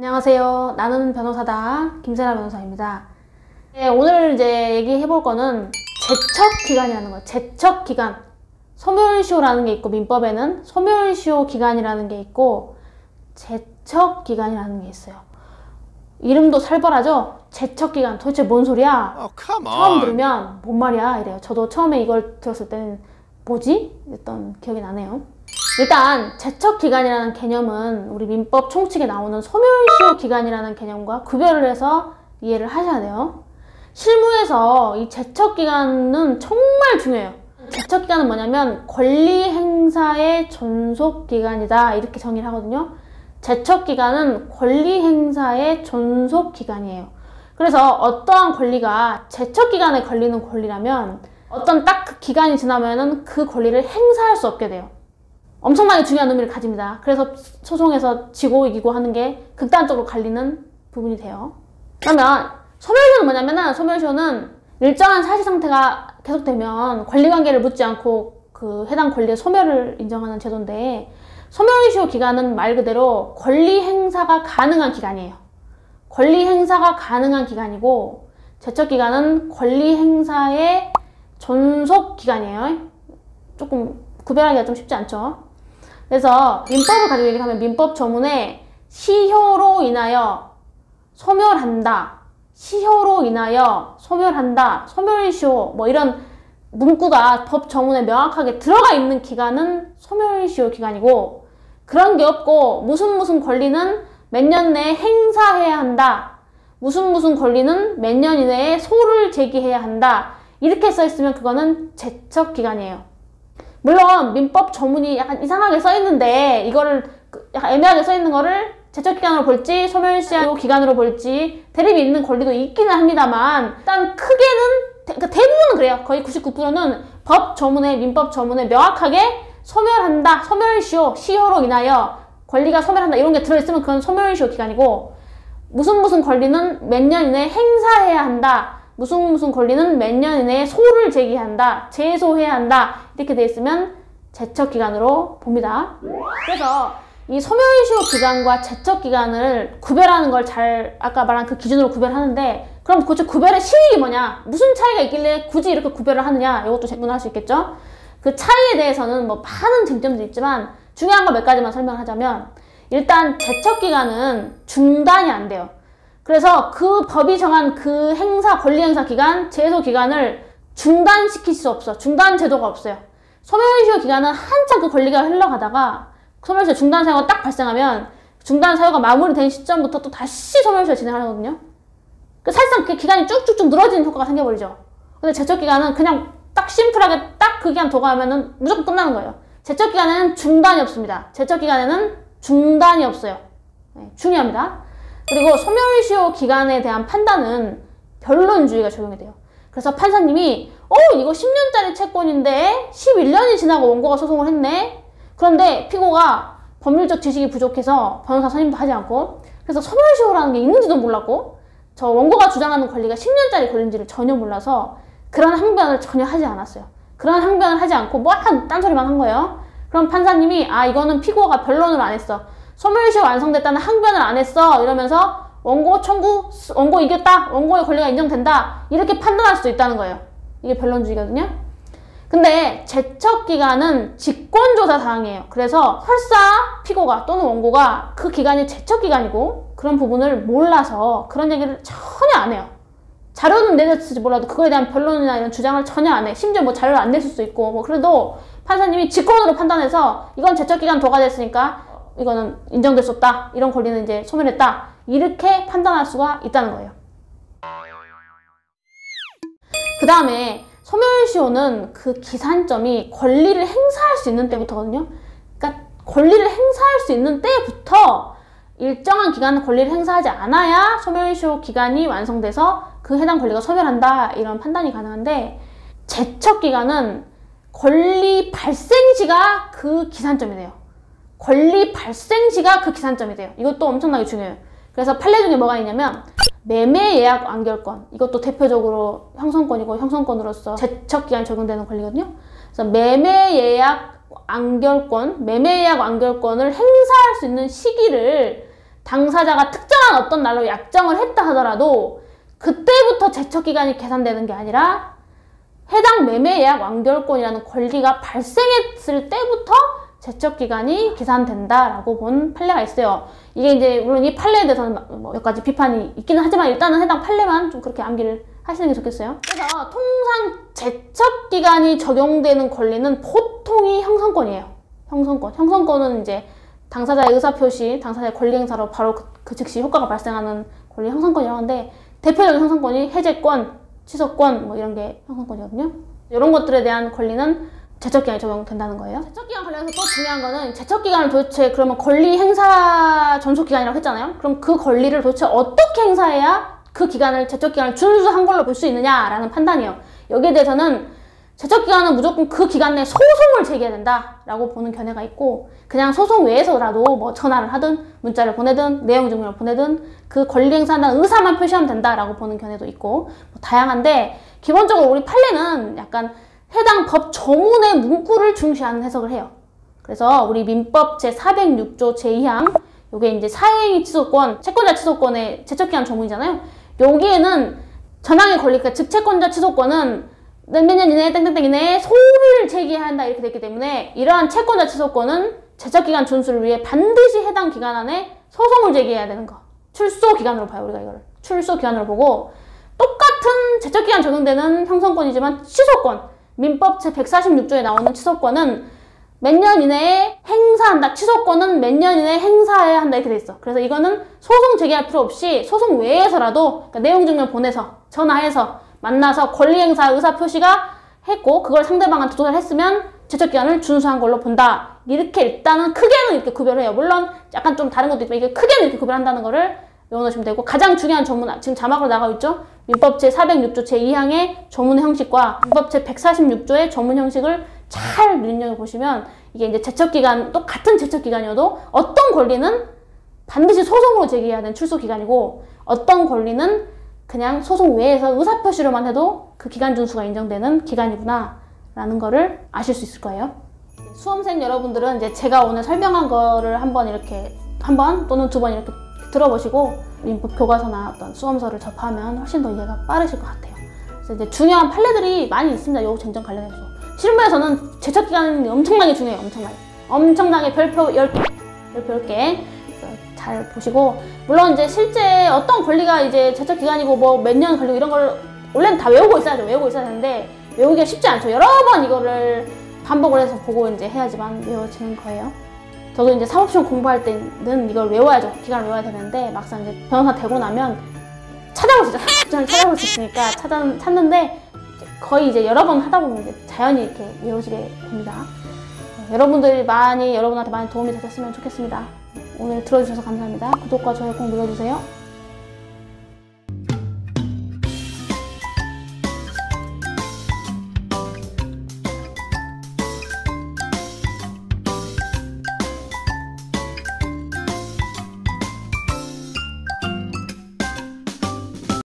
안녕하세요. 나는 변호사다. 김세라 변호사입니다. 네, 오늘 이제 얘기해 볼 거는 제척기간이라는 거예요. 제척기간. 소멸시효라는 게 있고, 민법에는 소멸시효 기간이라는 게 있고, 제척기간이라는 게 있어요. 이름도 살벌하죠? 제척기간. 도대체 뭔 소리야? 처음 들으면 뭔 말이야? 이래요. 저도 처음에 이걸 들었을 때는 뭐지? 이랬던 기억이 나네요. 일단 제척기간이라는 개념은 우리 민법 총칙에 나오는 소멸시효 기간이라는 개념과 구별을 해서 이해를 하셔야 돼요. 실무에서 이 제척기간은 정말 중요해요. 제척기간은 뭐냐면 권리 행사의 존속기간이다, 이렇게 정의를 하거든요. 제척기간은 권리 행사의 존속기간이에요. 그래서 어떠한 권리가 제척기간에 걸리는 권리라면 어떤 딱 그 기간이 지나면은 그 권리를 행사할 수 없게 돼요. 엄청나게 중요한 의미를 가집니다. 그래서 소송에서 지고 이기고 하는 게 극단적으로 갈리는 부분이 돼요. 그러면 소멸시효는 뭐냐면은, 소멸시효는 일정한 사실 상태가 계속되면 권리관계를 묻지 않고 그 해당 권리의 소멸을 인정하는 제도인데, 소멸시효 기간은 말 그대로 권리 행사가 가능한 기간이에요. 권리 행사가 가능한 기간이고, 제척기간은 권리 행사의 존속 기간이에요. 조금 구별하기가 좀 쉽지 않죠. 그래서 민법을 가지고 얘기하면 민법 조문에 시효로 인하여 소멸한다, 시효로 인하여 소멸한다, 소멸시효, 뭐 이런 문구가 법 조문에 명확하게 들어가 있는 기간은 소멸시효 기간이고, 그런 게 없고 무슨 권리는 몇 년 내에 행사해야 한다, 무슨 권리는 몇 년 이내에 소를 제기해야 한다, 이렇게 써 있으면 그거는 제척 기간이에요. 물론 민법 조문이 약간 이상하게 써 있는데, 이거를 약간 애매하게 써 있는 거를 제척기간으로 볼지 소멸시효 기간으로 볼지 대립이 있는 권리도 있기는 합니다만, 일단 크게는 그러니까 대부분은 그래요. 거의 99%는 법 조문에, 민법 조문에 명확하게 소멸한다, 소멸시효, 시효로 인하여 권리가 소멸한다, 이런 게 들어있으면 그건 소멸시효 기간이고, 무슨 권리는 몇 년 이내에 행사해야 한다, 무슨 권리는 몇 년 이내에 소를 제기한다, 제소해야 한다, 이렇게 돼 있으면 제척기간으로 봅니다. 그래서 이 소멸시효 기간과 제척기간을 구별하는 걸 아까 말한 그 기준으로 구별하는데, 그럼 도대체 구별의 실익이 뭐냐? 무슨 차이가 있길래 굳이 이렇게 구별을 하느냐? 이것도 질문할 수 있겠죠? 그 차이에 대해서는 뭐 많은 쟁점도 있지만 중요한 거 몇 가지만 설명하자면, 일단 제척기간은 중단이 안 돼요. 그래서 그 법이 정한 그 권리 행사 기간, 제소 기간을 중단시킬 수 없어. 중단 제도가 없어요. 소멸시효 기간은 한참 그 권리가 흘러가다가 소멸시효 중단 사유가 딱 발생하면 중단 사유가 마무리된 시점부터 또 다시 소멸시효 진행하거든요. 사실상 그 기간이 쭉쭉쭉 늘어지는 효과가 생겨버리죠. 근데 제척기간은 그냥 딱 심플하게 딱 그 기간 도과하면은 무조건 끝나는 거예요. 제척기간에는 중단이 없습니다. 제척기간에는 중단이 없어요. 네, 중요합니다. 그리고 소멸시효 기간에 대한 판단은 변론주의가 적용이 돼요. 그래서 판사님이 이거 10년짜리 채권인데 11년이 지나고 원고가 소송을 했네. 그런데 피고가 법률적 지식이 부족해서 변호사 선임도 하지 않고, 그래서 소멸시효라는 게 있는지도 몰랐고, 저 원고가 주장하는 권리가 10년짜리 권리인지를 전혀 몰라서 그런 항변을 전혀 하지 않았어요. 그런 항변을 하지 않고 뭐 딴소리만 한 거예요. 그럼 판사님이 이거는 피고가 변론을 안 했어, 소멸시효 완성됐다는 항변을 안 했어, 이러면서 원고 이겼다, 원고의 권리가 인정된다, 이렇게 판단할 수도 있다는 거예요. 이게 변론주의거든요. 근데 제척기간은 직권조사 사항이에요. 그래서 설사 피고가 또는 원고가 그 기간이 제척기간이고 그런 부분을 몰라서 그런 얘기를 전혀 안 해요. 자료는 내줬을지 몰라도 그거에 대한 변론이나 이런 주장을 전혀 안 해. 심지어 뭐 자료를 안 냈을 수도 있고, 뭐 그래도 판사님이 직권으로 판단해서 이건 제척기간 도과됐으니까 이거는 인정될 수 없다, 이런 권리는 이제 소멸했다, 이렇게 판단할 수가 있다는 거예요. 그 다음에 소멸시효는 그 기산점이 권리를 행사할 수 있는 때부터거든요. 그러니까 권리를 행사할 수 있는 때부터 일정한 기간 권리를 행사하지 않아야 소멸시효 기간이 완성돼서 그 해당 권리가 소멸한다, 이런 판단이 가능한데, 제척기간은 권리 발생시가 그 기산점이 돼요. 권리 발생시가 그 기산점이 돼요. 이것도 엄청나게 중요해요. 그래서 판례 중에 뭐가 있냐면, 매매 예약 완결권, 이것도 대표적으로 형성권이고 형성권으로서 제척기간이 적용되는 권리거든요. 그래서 매매 예약 완결권을 행사할 수 있는 시기를 당사자가 특정한 어떤 날로 약정을 했다 하더라도 그때부터 제척기간이 계산되는 게 아니라 해당 매매예약 완결권이라는 권리가 발생했을 때부터 제척기간이 계산된다라고 본 판례가 있어요. 이게 이제 물론 이 판례에 대해서는 뭐 몇 가지 비판이 있기는 하지만 일단은 해당 판례만 좀 그렇게 암기를 하시는 게 좋겠어요. 그래서 통상 제척기간이 적용되는 권리는 보통이 형성권이에요. 형성권은 이제 당사자의 의사표시, 당사자의 권리행사로 바로 그 즉시 효과가 발생하는 권리 형성권이라고 하는데 대표적인 형성권이 해제권, 취소권 뭐 이런 게 형성권이거든요. 이런 것들에 대한 권리는 제척기간이 적용된다는 거예요. 제척기간 관련해서 또 중요한 거는 제척기간을 도대체 그러면 권리 행사 전속기간이라고 했잖아요. 그럼 그 권리를 도대체 어떻게 행사해야 그 기간을 제척기간을 준수한 걸로 볼 수 있느냐라는 판단이에요. 여기에 대해서는 제척기간은 무조건 그 기간 내에 소송을 제기해야 된다라고 보는 견해가 있고 그냥 소송 외에서라도 뭐 전화를 하든 문자를 보내든 내용 증명을 보내든 그 권리 행사한다는 의사만 표시하면 된다라고 보는 견해도 있고 뭐 다양한데 기본적으로 우리 판례는 약간 해당 법 조문의 문구를 중시하는 해석을 해요. 그래서 우리 민법 제406조 제2항 요게 이제 사행위 취소권, 채권자 취소권의 제척기간 조문이잖아요. 여기에는 전항의 권리, 그러니까 즉 채권자 취소권은 몇 년 이내에 땡땡땡 이내에 소를 제기해야 한다 이렇게 됐기 때문에 이러한 채권자 취소권은 제척기간 준수를 위해 반드시 해당 기간 안에 소송을 제기해야 되는 거. 출소기간으로 봐요, 우리가 이거를. 출소기간으로 보고 똑같은 제척기간 적용되는 형성권이지만 취소권, 민법 제146조에 나오는 취소권은 몇 년 이내에 행사한다. 취소권은 몇 년 이내에 행사해야 한다 이렇게 돼 있어. 그래서 이거는 소송 제기할 필요 없이 소송 외에서라도 그러니까 내용 증명 보내서 전화해서 만나서 권리 행사 의사 표시가 했고 그걸 상대방한테 조사했으면 제척기간을 준수한 걸로 본다. 이렇게 일단은 크게는 이렇게 구별을 해요. 물론 약간 좀 다른 것도 있지만 이게 크게는 이렇게 구별한다는 거를 외워놓으시면 되고 가장 중요한 조문, 지금 자막으로 나가고 있죠? 민법 제406조 제2항의 조문의 형식과 민법 제146조의 조문 형식을 잘 눈여겨보시면 이게 이제 제척기간, 똑같은 제척기간이어도 어떤 권리는 반드시 소송으로 제기해야 되는 출소기간이고 어떤 권리는 그냥 소송 외에서 의사표시로만 해도 그 기간 준수가 인정되는 기간이구나 라는 거를 아실 수 있을 거예요. 수험생 여러분들은 이제 제가 오늘 설명한 거를 한 번 또는 두 번 이렇게 들어보시고 민법 교과서나 어떤 수험서를 접하면 훨씬 더 이해가 빠르실 것 같아요. 그래서 이제 중요한 판례들이 많이 있습니다. 요 쟁점 관련해서. 실무에서는 제척기간이 엄청나게 중요해요. 엄청나게 별표 10개. 별표 10개. 잘 보시고 물론 이제 실제 어떤 권리가 이제 제척기간이고 뭐 몇 년 걸리고 이런 걸 원래는 다 외우고 있어야 되는데 외우기가 쉽지 않죠. 여러 번 이거를 반복을 해서 보고 이제 해야지만 외워지는 거예요. 저도 이제 사법시험 공부할 때는 이걸 외워야죠. 기간을 외워야 되는데 막상 이제 변호사 되고 나면 찾아볼 수 있죠. 찾아볼 수 있으니까 찾는데 거의 이제 여러 번 하다 보면 이제 자연히 이렇게 외워지게 됩니다. 여러분한테 많이 도움이 되셨으면 좋겠습니다. 오늘 들어주셔서 감사합니다. 구독과 좋아요 꼭 눌러주세요.